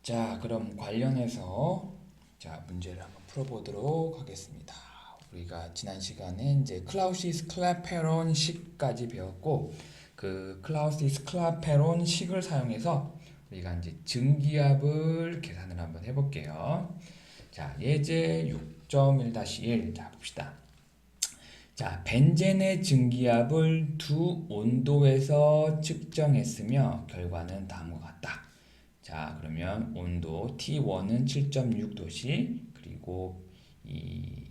자, 그럼 관련해서 문제를 한번 풀어보도록 하겠습니다. 우리가 지난 시간에 이제 클라우시스 클라페론 식까지 배웠고, 그 클라우시스 클라페론 식을 사용해서 우리가 이제 증기압을 계산을 한번 해볼게요. 자, 예제 6.1-1 자 봅시다. 자, 벤젠의 증기압을 두 온도에서 측정했으며 결과는 다음과 같다. 자, 그러면 온도 T1은 7.6도씨, 그리고 이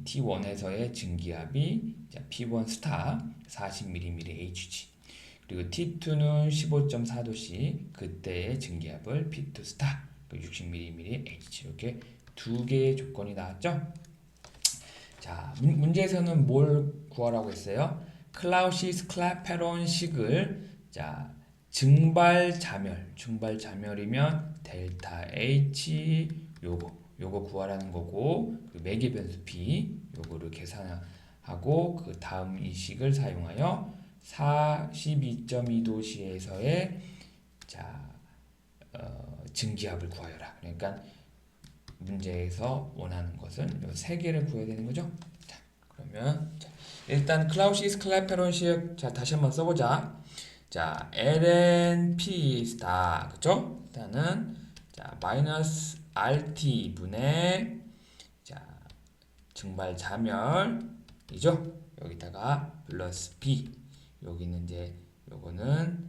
T1에서의 증기압이 P1 스타 40mmHg, 그리고 T2는 15.4도씨, 그때의 증기압을 P2 스타 60mmHg. 이렇게 두 개의 조건이 나왔죠? 자, 문제에서는 뭘 구하라고 했어요? 클라우시스 클라페론 식을 증발자멸이면 델타 H 요거 구하라는 거고, 그 매개 변수 P 요거를 계산하고, 그 다음 이 식을 사용하여 42.2도씨에서의 증기압을 구하여라. 그러니까 문제에서 원하는 것은 이 세 개를 구해야 되는 거죠. 자, 그러면 일단 클라우시스 클라페론식 다시 한번 써보자. 자, ln p 스타, 그쵸? 일단은 마이너스 RT 분의 증발자멸이죠. 여기다가 플러스 P, 여기는 이제 요거는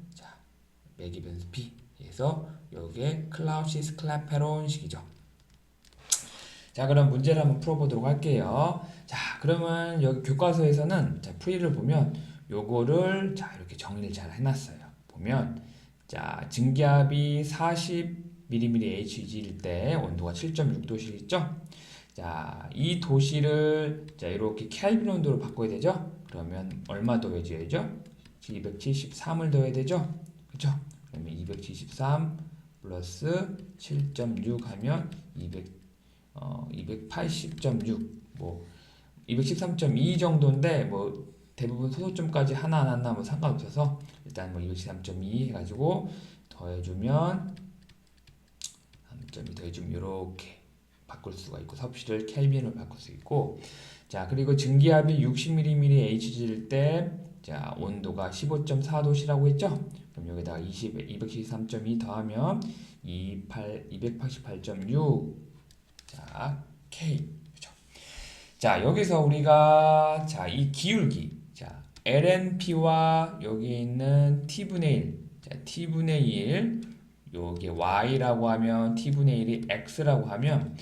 매기 변수 P, 그래서 요게 클라우시스 클라페론식이죠. 자, 그럼 문제를 한번 풀어보도록 할게요. 자, 그러면 여기 교과서에서는 풀이를 보면 요거를 이렇게 정리를 잘 해놨어요. 보면 증기압이 40mmHg일 때 온도가 7.6도씨겠죠? 이 도시를 이렇게 켈빈 온도로 바꿔야 되죠? 그러면 얼마 더해줘야죠? 273을 더해야 되죠? 그쵸? 그러면 273 플러스 7.6 하면 280.6, 뭐 213.2 정도인데, 뭐 대부분 소수점까지 하나 안 하나 뭐 상관없어서 일단 뭐 213.2 해가지고 더해주면 3.2 더해주면 이렇게 바꿀 수가 있고, 섭씨를 켈빈으로 바꿀 수 있고, 자, 그리고 증기압이 60mmHg일 때 온도가 15.4도씨라고 했죠? 그럼 여기다가 273.2 더하면 288.6 K. 그죠? 자, 여기서 우리가 이 기울기, LNP와 여기 있는 T분의 1, T분의 1, 요게 Y라고 하면 T분의 1이 X라고 하면,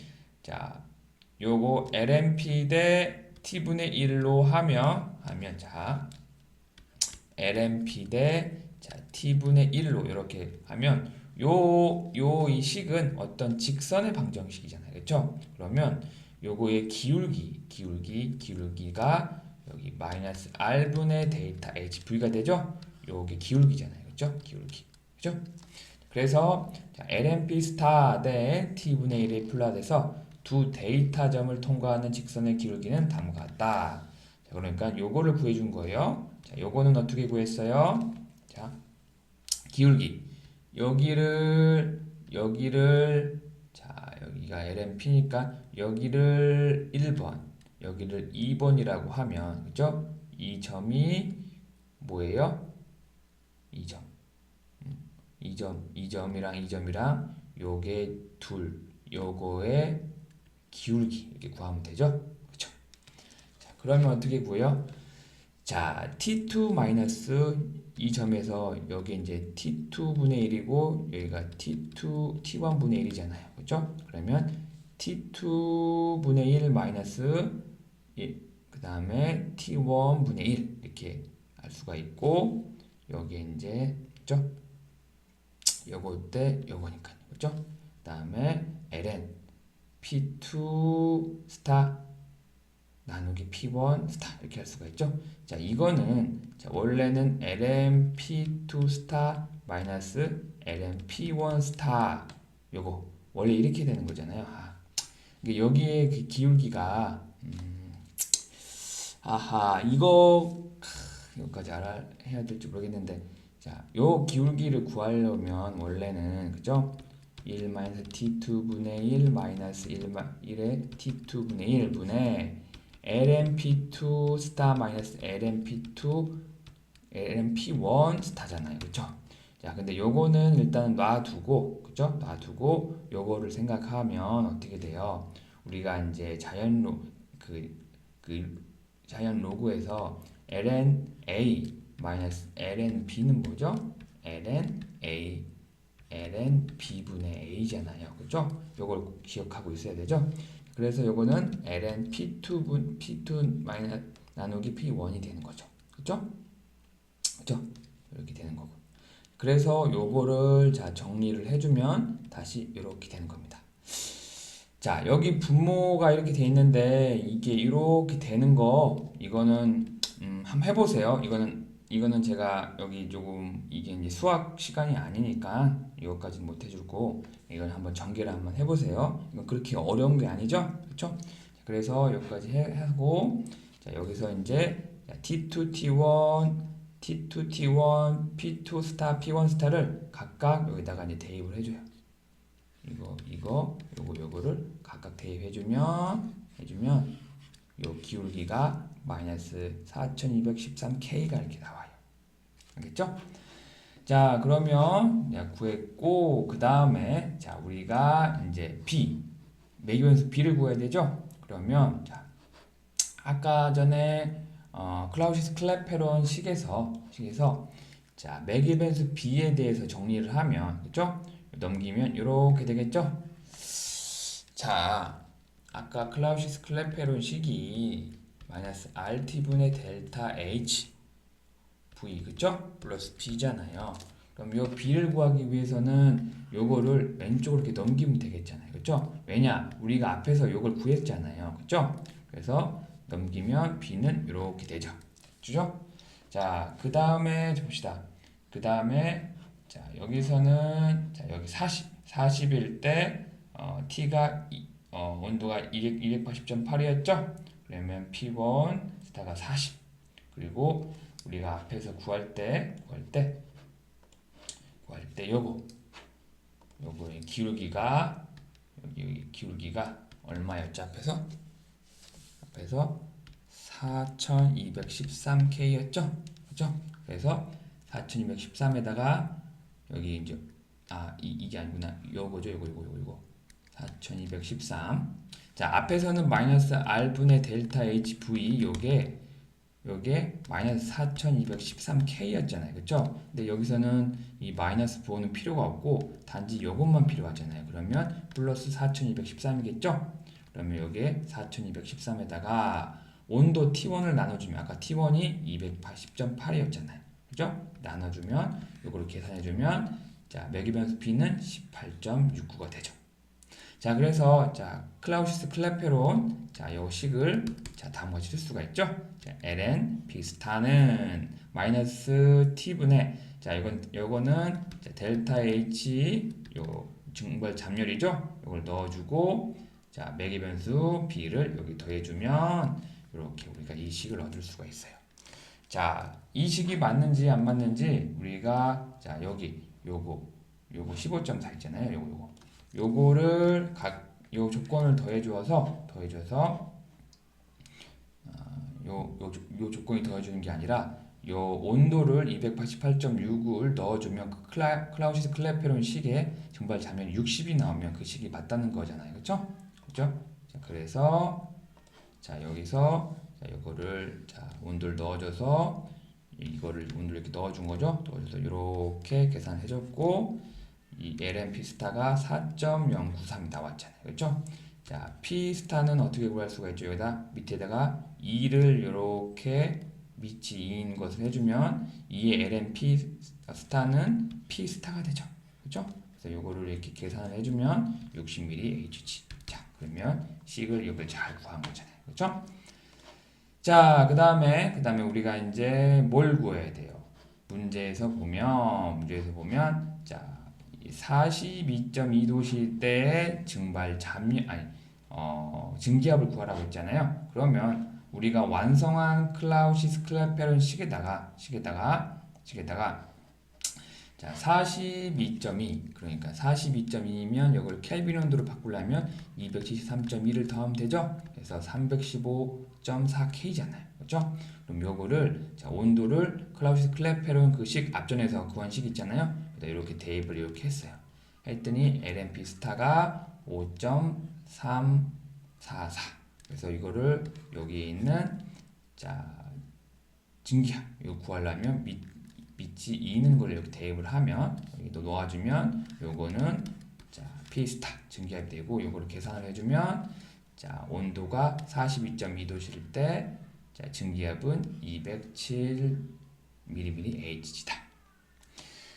요거 LNP 대 T분의 1로 하면 LNP 대 T분의 1로 이렇게 하면 이 식은 어떤 직선의 방정식이잖아요. 그렇죠? 그러면 요거의 기울기가 여기 마이너스 R분의 데이터 HV가 되죠? 요게 기울기잖아요. 그렇죠? 기울기. 그렇죠? 그래서 LNP 스타 대 T분의 1이 플러스해서 두 데이터점을 통과하는 직선의 기울기는 다음과 같다. 그러니까 요거를 구해준 거예요. 요거는 어떻게 구했어요? 기울기. 여기가 LNP니까 여기를 1번, 여기를 2번이라고 하면, 그죠? 이 점이 뭐예요? 2점. 2점이랑 요게 요거의 기울기 이렇게 구하면 되죠? 그쵸? 자, 그러면 어떻게 구해요? T2 마이너스 이 점에서 여기 이제 T2분의 1이고 여기가 T1분의 1이잖아요. 그렇죠? 그러면 T2분의 1 마이너스 그 다음에 T1분의 1 이렇게 알 수가 있고, 여기 이제 그렇죠? 요거 때 요거니까요. 그렇죠? 그 다음에 ln P2 스타 나누기 P1 스타 이렇게 할 수가 있죠. 이거는 원래는 ln P2 스타 마이너스 ln P1 스타, 요거 원래 이렇게 되는 거잖아요. 여기에 그 기울기가 이거까지 해야 될지 모르겠는데, 요 기울기를 구하려면 원래는 그죠? 1 마이너스 t2분의 1 마이너스 1의 t2분의 1분의 lnp2 스타 마이너스 lnp1 스타잖아요. 그쵸? 자, 근데 요거는 일단 놔두고, 그쵸? 놔두고 요거를 생각하면 어떻게 돼요? 우리가 이제 자연 로그에서 ln 마이너스 lnb는 뭐죠? lnb분의 a잖아요. 그죠? 요걸 기억하고 있어야 되죠? 그래서 요거는 p2 마이너스 나누기 p1이 되는 거죠. 그죠? 그죠? 이렇게 되는 거고. 그래서 요거를 자 정리를 해주면 다시 이렇게 되는 겁니다. 자, 여기 분모가 이렇게 돼 있는데 이게 이렇게 되는 거 이거는 한번 해보세요. 이거는 제가 여기 조금 이게 이제 수학 시간이 아니니까 이것까지는 못 해주고 이건 한번 전개를 한번 해보세요. 이건 그렇게 어려운 게 아니죠, 그렇죠? 그래서 여기까지 하고 자 여기서 이제 T2, T1, P2 스타, P1 스타를 각각 여기다가 이제 대입을 해줘요. 요거를 각각 대입해주면 요 기울기가 마이너스 4213K가 이렇게 나와요. 알겠죠? 자, 그러면 구했고 그 다음에 자 우리가 이제 B 매기변수 B를 구해야 되죠? 그러면 자 아까 전에 클라우시스 클레페론 식에서 자 매기변수 B에 대해서 정리를 하면 그렇죠? 넘기면 이렇게 되겠죠? 자, 아까 클라우시스 클레페론 식이 마이너스 RT분의 델타 H V 그쵸? 플러스 B잖아요. 그럼 요 B를 구하기 위해서는 요거를 왼쪽으로 이렇게 넘기면 되겠잖아요. 그쵸? 왜냐? 우리가 앞에서 요걸 구했잖아요. 그쵸? 그래서 넘기면 B는 이렇게 되죠. 그죠? 자, 그 다음에 봅시다. 그 다음에 자 여기서는 자 여기 40일 때 T가 온도가 280.8이었죠? 그러면 P1 스타가 40 그리고 우리가 앞에서 구할 때 요거 기울기가 여기 기울기가 얼마였죠? 앞에서 4213K였죠? 그죠? 그래서 4213에다가 여기 이제 이게 아니구나. 요거죠. 요거 4213. 자, 앞에서는 마이너스 R분의 델타 HV 요게 마이너스 4213K였잖아요. 그쵸? 근데 여기서는 이 마이너스 부호는 필요가 없고 단지 요것만 필요하잖아요. 그러면 플러스 4213이겠죠? 그러면 요게 4213에다가 온도 T1을 나눠주면 아까 T1이 280.8이었잖아요. 그죠? 나눠주면 요거를 계산해주면 자 매기변수 B는 18.69가 되죠. 자 그래서 자 클라우시스 클레페론 자 요 식을 자 다음과 같이 쓸 수가 있죠. 자, ln B 스타는 마이너스 T분의 자 요거는 자, 델타 H 요 증발 잡열이죠. 요걸 넣어주고 자 매기변수 B를 여기 더해주면 이렇게 우리가 이 식을 얻을 수가 있어요. 자, 이 식이 맞는지 안 맞는지 우리가 자 여기 요거 15.4 있잖아요. 요거를 요 조건을 더해줘서 요 조건이 더해주는 게 아니라 요 온도를 288.69를 넣어주면 그 클라우시스 클레페론 식의 증발 자면이 60이 나오면 그 식이 맞다는 거잖아요. 그렇죠? 자, 그래서 자 여기서 자 요거를 자 온도를 넣어줘서 이거를 온도를 이렇게 넣어준 거죠. 넣어줘서 이렇게 계산해줬고 이 LNP 스타가 4.093이 나왔잖아요. 그렇죠? 자 P 스타는 어떻게 구할 수가 있죠? 여기다 밑에다가 2를 이렇게 밑이 2인 것을 해주면 2의 LNP 스타는 P 스타가 되죠. 그렇죠? 그래서 요거를 이렇게 계산을 해주면 60ml Hg. 자 그러면 식을 이걸 잘 구한 거잖아요. 그렇죠? 자, 그 다음에 우리가 이제 뭘 구해야 돼요? 문제에서 보면 자 42.2도실 때의 증발 증기압을 구하라고 했잖아요. 그러면 우리가 완성한 클라우시스 클레페론 식에다가 자, 42.2 그러니까 42.2면 이걸 켈빈 온도로 바꾸려면 273.1을 더하면 되죠. 그래서 315.4K잖아요. 그렇죠? 그럼 요거를 자, 온도를 클라우시우스 클레페론 그 식 앞전에서 구한 식 있잖아요. 이렇게 대입을 이렇게 했어요. 했더니 LMP 스타가 5.344. 그래서 이거를 여기에 있는 자 증기압 이거 구하려면 밑이 2는 걸 이렇게 대입을 하면 여기도 놓아주면 요거는 자 P스타 증기압이 되고 요거를 계산을 해주면 자 온도가 42.2도실 때 자 증기압은 207mmHg다.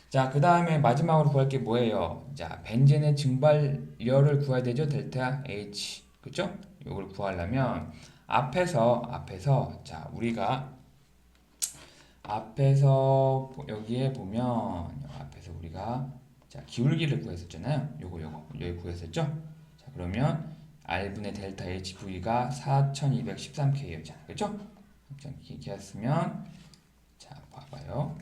자, 그 다음에 마지막으로 구할 게 뭐예요? 자, 벤젠의 증발열을 구해야 되죠? 델타 H. 그죠? 요걸 구하려면 앞에서 자, 우리가 앞에서 여기에 보면 앞에서 우리가 자, 기울기를 구했었잖아요. 요거 여기 구했었죠? 자, 그러면 R분의 델타 HV가 4213K였잖아요. 그죠? 이렇게 했으면 자, 봐봐요.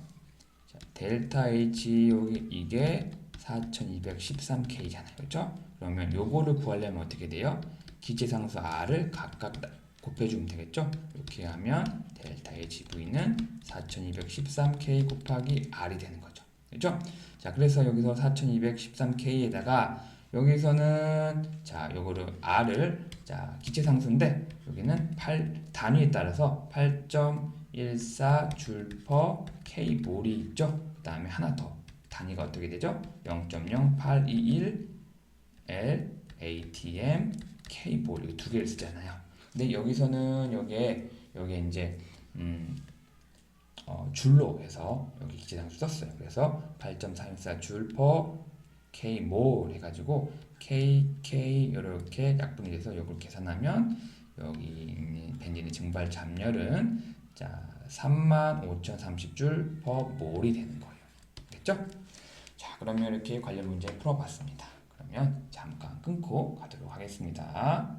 자, 델타 H 여기 이게 4213K잖아요. 그렇죠? 그러면 요거를 구하려면 어떻게 돼요? 기체상수 R을 각각 곱해주면 되겠죠? 이렇게 하면 델타 HV는 4213K 곱하기 R이 되는 거죠. 그렇죠? 자, 그래서 여기서 4213K에다가 여기서는 자, 요거를 R을 자, 기체상수인데 여기는 단위에 따라서 8.14줄 per K몰이 있죠. 그 다음에 하나 더 단위가 어떻게 되죠? 0.0821 L ATM K몰 이 두 개를 쓰잖아요. 근데 여기서는 여기에 이제 줄로 해서 여기 기체상수 썼어요. 그래서 8.414줄 per K몰 해가지고 KK 이렇게 약분이 돼서 이걸 계산하면 여기 있는 벤젠의 증발 잠열은 자 35,030줄 per 몰이 되는 거예요. 됐죠? 자, 그러면 이렇게 관련 문제 풀어봤습니다. 그러면 잠깐 끊고 가도록 하겠습니다.